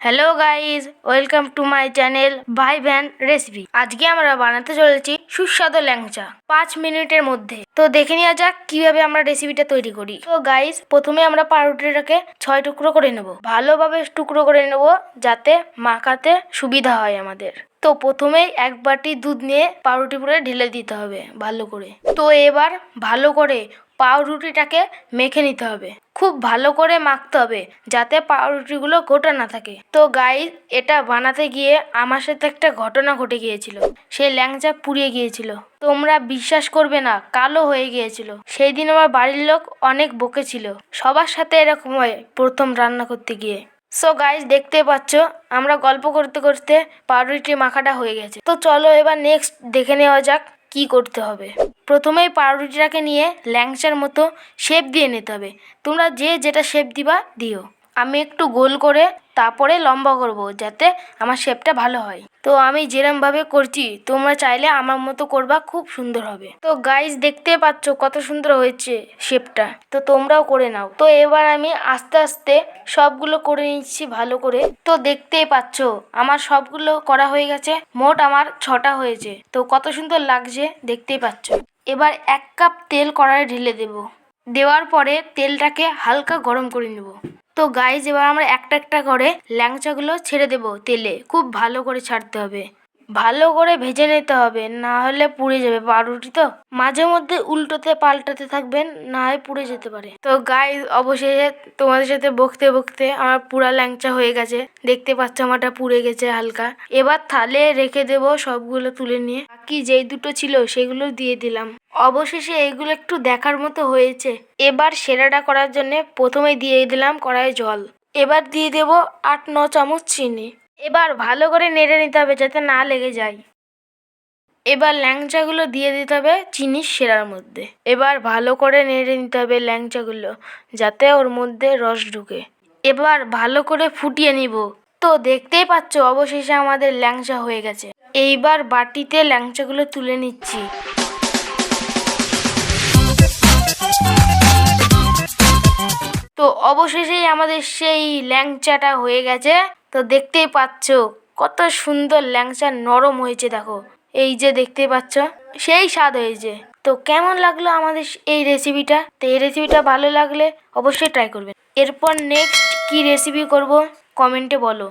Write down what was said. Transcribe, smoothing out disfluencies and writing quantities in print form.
Hello guys, welcome to my channel ভাই van recipe. আজকে আমরা বানাতে চলেছি সুস্বাদু ল্যাংচা 5 মিনিটের মধ্যে। তো দেখে নেওয়া যাক কিভাবে আমরা রেসিপিটা তৈরি করি। তো গাইজ, প্রথমে আমরা পাউরুটিটাকে 6 টুকরো করে নেব। ভালোভাবে টুকরো করে নেব যাতে মাখাতে সুবিধা হয় আমাদের। তো প্রথমেই 1 বাটি দুধ নিয়ে পাউরুটি পুরো ঢেলে দিতে হবে ভালো করে। তো এবার ভালো করে পাউরুটিটাকে মেখে নিতে হবে। খুব ভালো করে মাখতে হবে যাতে পাউরুটিগুলো গোটা না থাকে। তো গাইস, এটা বানাতে গিয়ে আমার সাথে একটা ঘটনা ঘটে গিয়েছিল। সেই ল্যাংচা পুড়িয়ে গিয়েছিল। তোমরা বিশ্বাস করবে না, কালো হয়ে গিয়েছিল। সেই দিন আমার বাড়ির লোক অনেক বকেছিল। সবার সাথে এরকম হয় প্রথম রান্না করতে গিয়ে। সো গাইস, দেখতে পাচ্ছ আমরা গল্প করতে করতে পাউরুটি মাখাটা হয়ে গেছে। তো চলো এবার নেক্সট দেখে নেওয়া যাক কি করতে হবে। প্রথমেই পাউরুটিটাকে নিয়ে ল্যাংচার মতো শেপ দিয়ে নিতে হবে। তোমরা যে যেটা শেপ দিবা দিও। আমি একটু গোল করে তারপরে লম্বা করব যাতে আমার শেপটা ভালো হয়। তো আমি যেরমভাবে করছি তোমরা চাইলে আমার মতো করবা, খুব সুন্দর হবে। তো গাইস, দেখতে পাচ্ছ কত সুন্দর হয়েছে শেপটা। তো তোমরাও করে নাও। তো এবার আমি আস্তে আস্তে সবগুলো করে নিচ্ছি ভালো করে। তো দেখতেই পাচ্ছ আমার সবগুলো করা হয়ে গেছে। মোট আমার 6টা হয়েছে। তো কত সুন্দর লাগছে দেখতেই পাচ্ছ। এবার 1 কাপ তেল কড়াইয়ে ঢেলে দেব। দেওয়ার পরে তেলটাকে হালকা গরম করে নেব। তো গাইজ, এবার আমরা একটা একটা করে ল্যাংচাগুলো ছেড়ে দেব তেলে। খুব ভালো করে ছাড়তে হবে, ভালো করে ভেজে নিতে হবে, না হলে পুড়ে যাবে পাউরুটি। তো মাঝে মধ্যে উল্টোতে পাল্টাতে থাকবেন, না হয় পুড়ে যেতে পারে। তো গাইজ, অবশেষে তোমাদের সাথে বকতে বকতে আমার পুরা ল্যাংচা হয়ে গেছে। দেখতে পাচ্ছ আমারটা পুড়ে গেছে হালকা। এবার থালে রেখে দেব সবগুলো তুলে নিয়ে। বাকি যেই দুটো ছিল সেগুলো দিয়ে দিলাম। অবশেষে এইগুলো একটু দেখার মতো হয়েছে। এবার সেরাটা করার জন্য প্রথমে দিয়ে দিলাম কড়াইয়ে জল। এবার দিয়ে দেব 8-9 চামচ চিনি। এবার ভালো করে নেড়ে নিতে হবে যাতে না লেগে যায়। এবার ল্যাংচাগুলো দিয়ে দিতে হবে চিনির সেরার মধ্যে। এবার ভালো করে নেড়ে নিতে হবে ল্যাংচাগুলো যাতে ওর মধ্যে রস ঢুকে। এবার ভালো করে ফুটিয়ে নিব। তো দেখতেই পাচ্ছ অবশেষে আমাদের ল্যাংচা হয়ে গেছে। এইবার বাটিতে ল্যাংচাগুলো তুলে নিচ্ছি। তো অবশেষেই আমাদের সেই ল্যাংচাটা হয়ে গেছে। তো দেখতেই পাচ্ছ কত সুন্দর ল্যাংচা নরম হয়েছে। দেখো, এই যে দেখতেই পাচ্ছ সেই স্বাদ হয়েছে। তো কেমন লাগলো আমাদের এই রেসিপিটা? তো এই রেসিপিটা ভালো লাগলে অবশ্যই ট্রাই করবেন। এরপর নেক্সট কি রেসিপি করব কমেন্টে বলো।